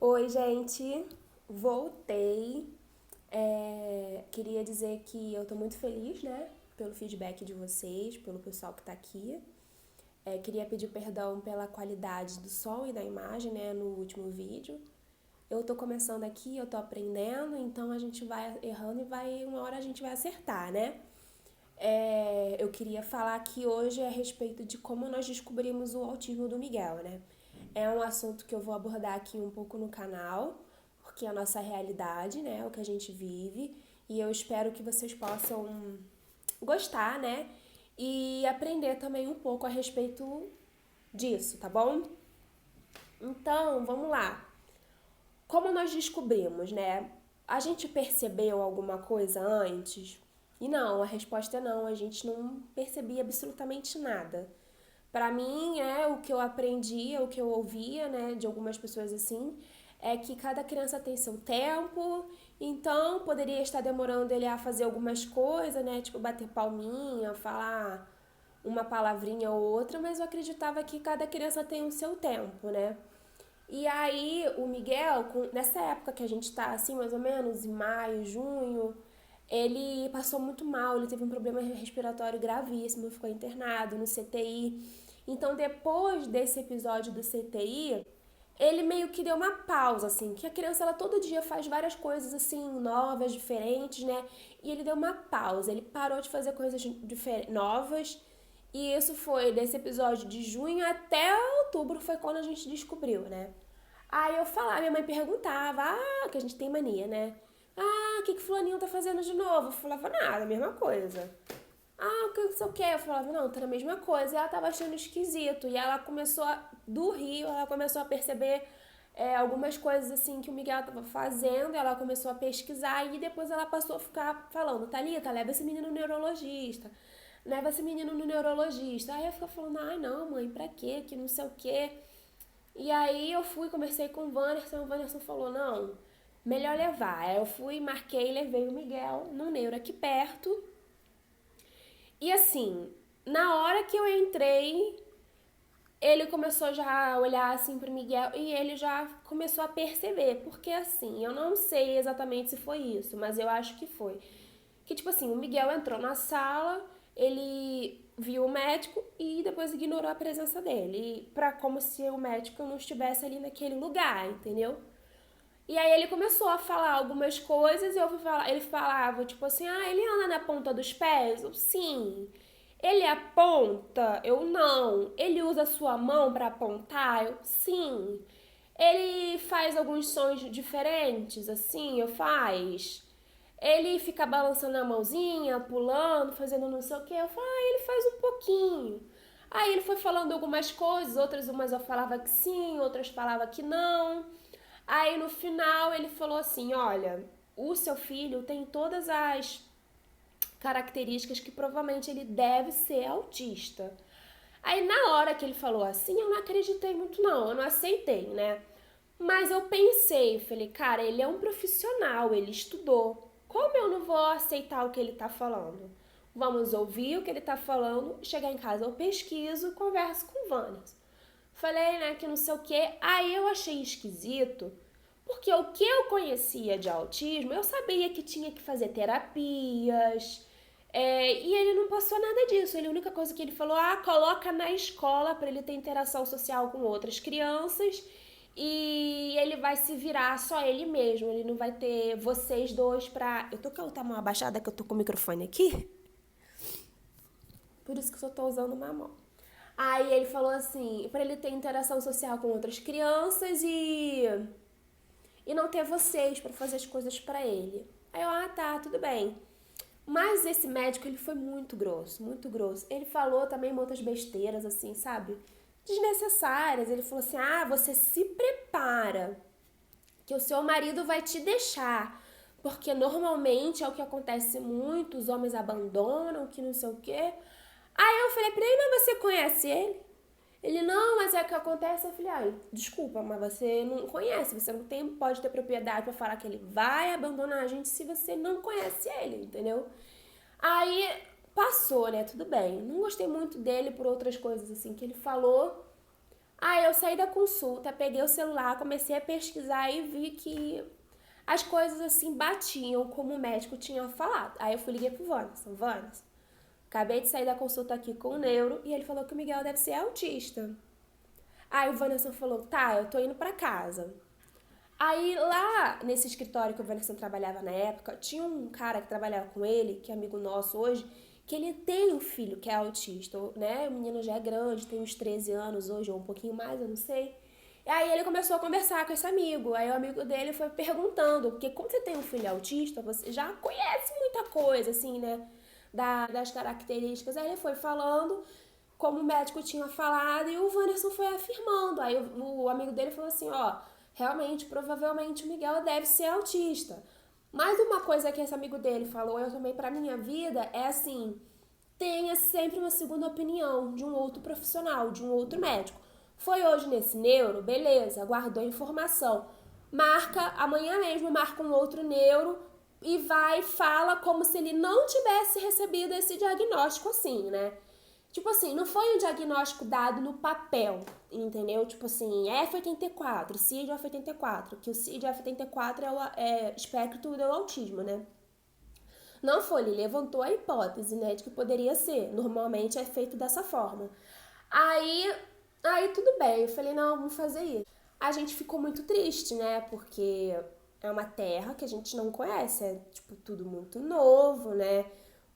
Oi, gente, voltei. Queria dizer que eu tô muito feliz, né, pelo feedback de vocês, pelo pessoal que tá aqui. Queria pedir perdão pela qualidade do som e da imagem, né, no último vídeo. Eu tô começando aqui, eu tô aprendendo, então a gente vai errando e uma hora a gente vai acertar, né? Eu queria falar aqui hoje a respeito de como nós descobrimos o autismo do Miguel, né? É um assunto que eu vou abordar aqui um pouco no canal, porque é a nossa realidade, né? O que a gente vive. E eu espero que vocês possam gostar, né? E aprender também um pouco a respeito disso, tá bom? Então, vamos lá. Como nós descobrimos, né? A gente percebeu alguma coisa antes? E não, a resposta é não, a gente não percebia absolutamente nada. Para mim, o que eu aprendia, o que eu ouvia, né, de algumas pessoas assim, é que cada criança tem seu tempo, então poderia estar demorando ele a fazer algumas coisas, né, tipo bater palminha, falar uma palavrinha ou outra, mas eu acreditava que cada criança tem o seu tempo, né? E aí, o Miguel, nessa época que a gente tá, assim, mais ou menos, em maio, junho, ele passou muito mal, ele teve um problema respiratório gravíssimo, ficou internado no CTI. Então, depois desse episódio do CTI, ele meio que deu uma pausa, assim, que a criança, ela todo dia faz várias coisas, assim, novas, diferentes, né? E ele deu uma pausa, ele parou de fazer coisas novas. E isso foi desse episódio de junho até outubro, foi quando a gente descobriu, né? Aí eu falava, minha mãe perguntava, que a gente tem mania, né? O que fulaninho tá fazendo de novo? Eu falava, nada, a mesma coisa. O que não sei o que? Eu falava, não, tá na mesma coisa. E ela tava achando esquisito. E ela começou, do Rio, ela começou a perceber algumas coisas assim que o Miguel tava fazendo. Ela começou a pesquisar e depois ela passou a ficar falando, Thalita, leva esse menino no neurologista. Leva esse menino no neurologista. Aí eu ficava falando, não, mãe, pra quê? Que não sei o quê. E aí eu fui, conversei com o Wanderson falou, não, melhor levar. Aí eu fui, marquei, levei o Miguel no neuro aqui perto. E assim, na hora que eu entrei, ele começou já a olhar assim pro Miguel e ele já começou a perceber. Porque assim, eu não sei exatamente se foi isso, mas eu acho que foi. Que tipo assim, o Miguel entrou na sala, ele viu o médico e depois ignorou a presença dele. Como se o médico não estivesse ali naquele lugar, entendeu? E aí ele começou a falar algumas coisas e ele falava, tipo assim, ele anda na ponta dos pés? Eu, sim. Ele aponta? Eu não. Ele usa a sua mão para apontar? Eu, sim. Ele faz alguns sons diferentes, assim, eu faz. Ele fica balançando a mãozinha, pulando, fazendo não sei o que. Eu falo, ele faz um pouquinho. Aí ele foi falando algumas coisas, umas eu falava que sim, outras falava que não. Aí no final ele falou assim: olha, o seu filho tem todas as características que provavelmente ele deve ser autista. Aí na hora que ele falou assim, eu não acreditei muito não, eu não aceitei, né? Mas eu pensei, falei, cara, ele é um profissional, ele estudou. Como eu não vou aceitar o que ele tá falando? Vamos ouvir o que ele tá falando, chegar em casa eu pesquiso, converso com o Vânia. Falei, né, que não sei o que. Aí eu achei esquisito, porque o que eu conhecia de autismo, eu sabia que tinha que fazer terapias, e ele não passou nada disso. A única coisa que ele falou, coloca na escola para ele ter interação social com outras crianças e ele vai se virar só ele mesmo. Ele não vai ter vocês dois pra... Eu tô com a mão abaixada que eu tô com o microfone aqui, por isso que eu só tô usando uma mão. Aí ele falou assim, para ele ter interação social com outras crianças e não ter vocês para fazer as coisas para ele. Aí eu, tá, tudo bem. Mas esse médico, ele foi muito grosso, muito grosso. Ele falou também muitas besteiras, assim, sabe? Desnecessárias. Ele falou assim, você se prepara, que o seu marido vai te deixar. Porque normalmente é o que acontece muito, os homens abandonam, que não sei o quê. Aí eu falei pra ele, mas você conhece ele? Ele, não, mas é o que acontece. Eu falei, desculpa, mas você não conhece, você não tem, pode ter propriedade pra falar que ele vai abandonar a gente se você não conhece ele, entendeu? Aí passou, né, tudo bem. Não gostei muito dele por outras coisas assim que ele falou. Aí eu saí da consulta, peguei o celular, comecei a pesquisar e vi que as coisas assim batiam como o médico tinha falado. Aí eu liguei pro Wanderson. Wanderson, acabei de sair da consulta aqui com o neuro e ele falou que o Miguel deve ser autista. Aí o Wanderson falou, tá, eu tô indo pra casa. Aí lá nesse escritório que o Wanderson trabalhava na época, tinha um cara que trabalhava com ele, que é amigo nosso hoje, que ele tem um filho que é autista, né? O menino já é grande, tem uns 13 anos hoje, ou um pouquinho mais, eu não sei. E aí ele começou a conversar com esse amigo. Aí o amigo dele foi perguntando, porque como você tem um filho autista, você já conhece muita coisa, assim, né? Das características. Aí ele foi falando, como o médico tinha falado, e o Wanderson foi afirmando. Aí o amigo dele falou assim, ó, realmente, provavelmente o Miguel deve ser autista. Mas uma coisa que esse amigo dele falou, eu também pra minha vida, é assim, tenha sempre uma segunda opinião de um outro profissional, de um outro médico. Foi hoje nesse neuro, beleza, guardou a informação. Marca, amanhã mesmo marca um outro neuro e vai e fala como se ele não tivesse recebido esse diagnóstico assim, né? Tipo assim, não foi um diagnóstico dado no papel, entendeu? Tipo assim, F84, CID F84, que o CID F84 é o espectro do autismo, né? Não foi, ele levantou a hipótese, né, de que poderia ser. Normalmente é feito dessa forma. Aí, aí tudo bem, eu falei, não, vamos fazer isso. A gente ficou muito triste, né, porque é uma terra que a gente não conhece, é, tipo, tudo muito novo, né,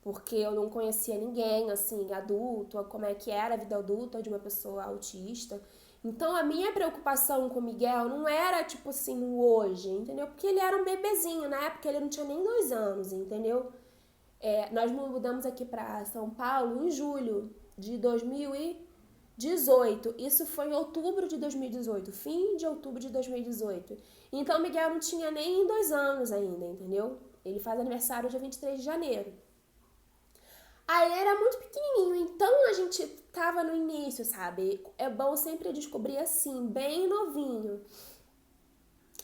porque eu não conhecia ninguém, assim, adulto, como é que era a vida adulta de uma pessoa autista. Então, a minha preocupação com o Miguel não era, tipo assim, o hoje, entendeu? Porque ele era um bebezinho, na época ele não tinha nem 2 anos, entendeu? Nós mudamos aqui para São Paulo em julho de 2018. Isso foi em outubro de 2018, fim de outubro de 2018. Então, o Miguel não tinha nem 2 anos ainda, entendeu? Ele faz aniversário dia 23 de janeiro. Aí ele era muito pequenininho, então a gente tava no início, sabe? É bom sempre descobrir assim, bem novinho.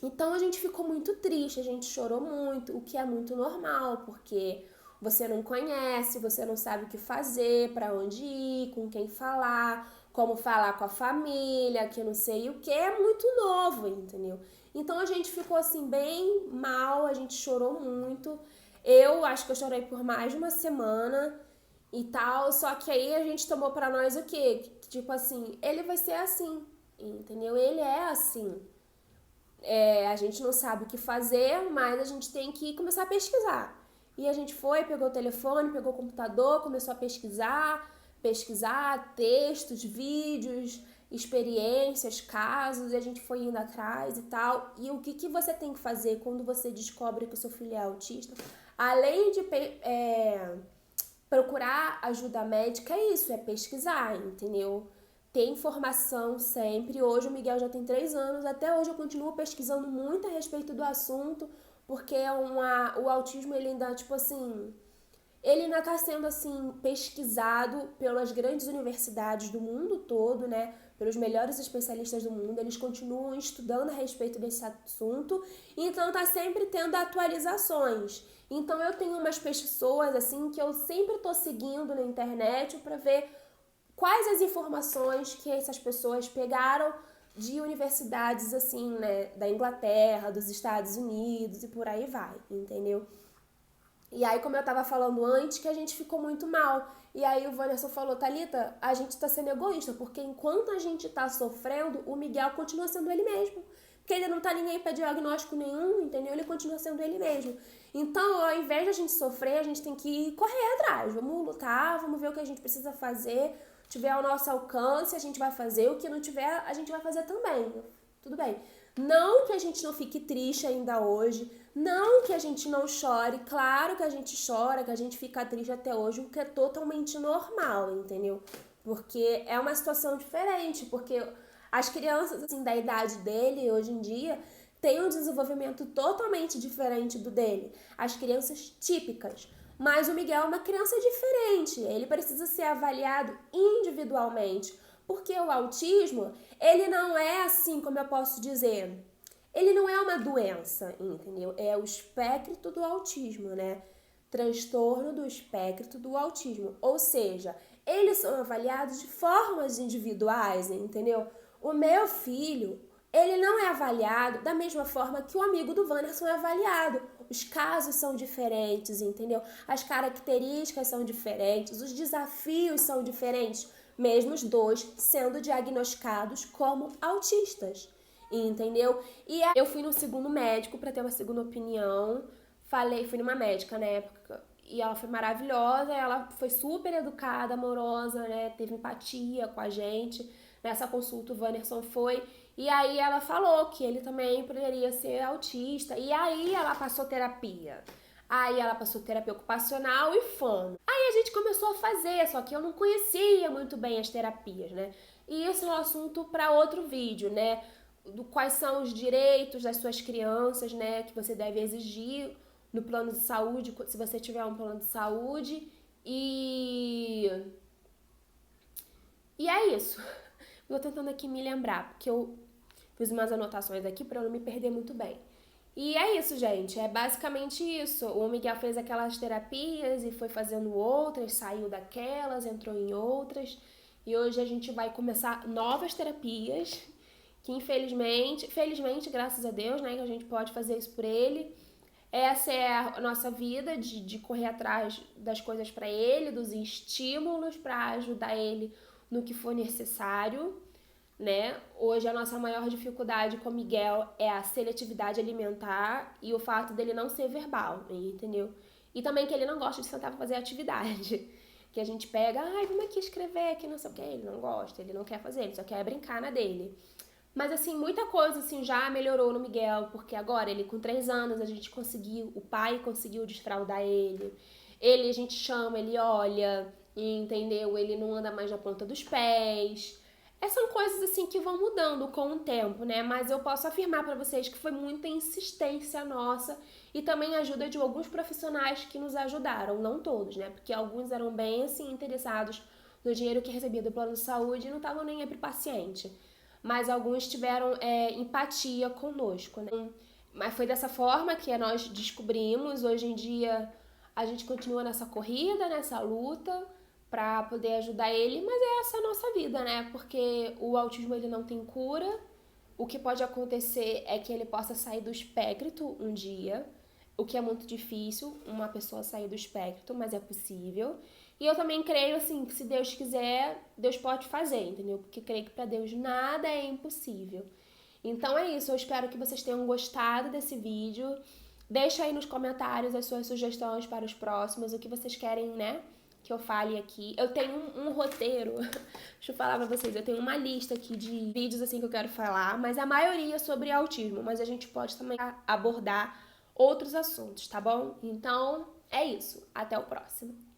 Então a gente ficou muito triste, a gente chorou muito, o que é muito normal, porque você não conhece, você não sabe o que fazer, para onde ir, com quem falar, como falar com a família, que não sei o que, é muito novo, entendeu? Então a gente ficou assim bem mal, a gente chorou muito. Eu acho que eu chorei por mais de uma semana e tal, só que aí a gente tomou pra nós o quê? Tipo assim, ele vai ser assim, entendeu? Ele é assim. A gente não sabe o que fazer, mas a gente tem que começar a pesquisar. E a gente foi, pegou o telefone, pegou o computador, começou a pesquisar textos, vídeos, experiências, casos, e a gente foi indo atrás e tal. E o que você tem que fazer quando você descobre que o seu filho é autista? Além de procurar ajuda médica, é isso, é pesquisar, entendeu? Ter informação sempre. Hoje o Miguel já tem 3 anos, até hoje eu continuo pesquisando muito a respeito do assunto, porque o autismo ele ainda, tipo assim, ele ainda está sendo assim pesquisado pelas grandes universidades do mundo todo, né? Pelos melhores especialistas do mundo, eles continuam estudando a respeito desse assunto, então está sempre tendo atualizações. Então eu tenho umas pessoas assim que eu sempre estou seguindo na internet para ver quais as informações que essas pessoas pegaram de universidades assim, né, da Inglaterra, dos Estados Unidos e por aí vai, entendeu? E aí, como eu tava falando antes, que a gente ficou muito mal. E aí o Wanderson falou, Thalita, a gente tá sendo egoísta, porque enquanto a gente tá sofrendo, o Miguel continua sendo ele mesmo. Porque ele não tá ninguém pra diagnóstico nenhum, entendeu? Ele continua sendo ele mesmo. Então, ao invés de a gente sofrer, a gente tem que correr atrás. Vamos lutar, vamos ver o que a gente precisa fazer. Tiver ao nosso alcance, a gente vai fazer. O que não tiver, a gente vai fazer também. Tudo bem. Não que a gente não fique triste ainda hoje, não que a gente não chore, claro que a gente chora, que a gente fica triste até hoje, o que é totalmente normal, entendeu? Porque é uma situação diferente, porque as crianças assim, da idade dele, hoje em dia, têm um desenvolvimento totalmente diferente do dele. As crianças típicas. Mas o Miguel é uma criança diferente, ele precisa ser avaliado individualmente. Porque o autismo, ele não é assim, como eu posso dizer, ele não é uma doença, entendeu? É o espectro do autismo, né? Transtorno do espectro do autismo. Ou seja, eles são avaliados de formas individuais, entendeu? O meu filho, ele não é avaliado da mesma forma que o amigo do Wanderson é avaliado. Os casos são diferentes, entendeu? As características são diferentes, os desafios são diferentes, mesmo os dois sendo diagnosticados como autistas, entendeu? E eu fui no segundo médico para ter uma segunda opinião. Fui numa médica na época e ela foi maravilhosa, ela foi super educada, amorosa, né? Teve empatia com a gente. Nessa consulta o Wanderson foi. E aí ela falou que ele também poderia ser autista. E aí ela passou terapia. Aí ela passou terapia ocupacional e fono. Aí a gente começou a fazer, só que eu não conhecia muito bem as terapias, né? E isso é um assunto para outro vídeo, né? Do quais são os direitos das suas crianças, né? Que você deve exigir no plano de saúde, se você tiver um plano de saúde. E é isso. Eu tô tentando aqui me lembrar, porque eu fiz umas anotações aqui para eu não me perder muito bem. E é isso, gente. É basicamente isso. O Miguel fez aquelas terapias e foi fazendo outras, saiu daquelas, entrou em outras. E hoje a gente vai começar novas terapias, que felizmente, graças a Deus, né, que a gente pode fazer isso por ele. Essa é a nossa vida de correr atrás das coisas para ele, dos estímulos para ajudar ele no que for necessário, né? Hoje a nossa maior dificuldade com o Miguel é a seletividade alimentar e o fato dele não ser verbal, entendeu? E também que ele não gosta de sentar para fazer atividade. Que a gente pega, vamos aqui escrever, que não sei o que, ele não gosta, ele não quer fazer, ele só quer brincar na dele. Mas, assim, muita coisa, assim, já melhorou no Miguel, porque agora ele com 3 anos, a gente conseguiu, o pai conseguiu desfraldar ele. Ele, a gente chama, ele olha, entendeu? Ele não anda mais na ponta dos pés. São coisas, assim, que vão mudando com o tempo, né? Mas eu posso afirmar pra vocês que foi muita insistência nossa e também a ajuda de alguns profissionais que nos ajudaram, não todos, né? Porque alguns eram bem, assim, interessados no dinheiro que recebia do plano de saúde e não estavam nem aí pro paciente. Mas alguns tiveram empatia conosco, né? Mas foi dessa forma que nós descobrimos. Hoje em dia a gente continua nessa corrida, nessa luta para poder ajudar ele, mas é essa a nossa vida, né? Porque o autismo ele não tem cura. O que pode acontecer é que ele possa sair do espectro um dia, o que é muito difícil, uma pessoa sair do espectro, mas é possível. E eu também creio, assim, que se Deus quiser, Deus pode fazer, entendeu? Porque creio que para Deus nada é impossível. Então é isso, eu espero que vocês tenham gostado desse vídeo. Deixa aí nos comentários as suas sugestões para os próximos, o que vocês querem, né, que eu fale aqui. Eu tenho um roteiro, deixa eu falar pra vocês, eu tenho uma lista aqui de vídeos, assim, que eu quero falar, mas a maioria é sobre autismo, mas a gente pode também abordar outros assuntos, tá bom? Então, é isso. Até o próximo.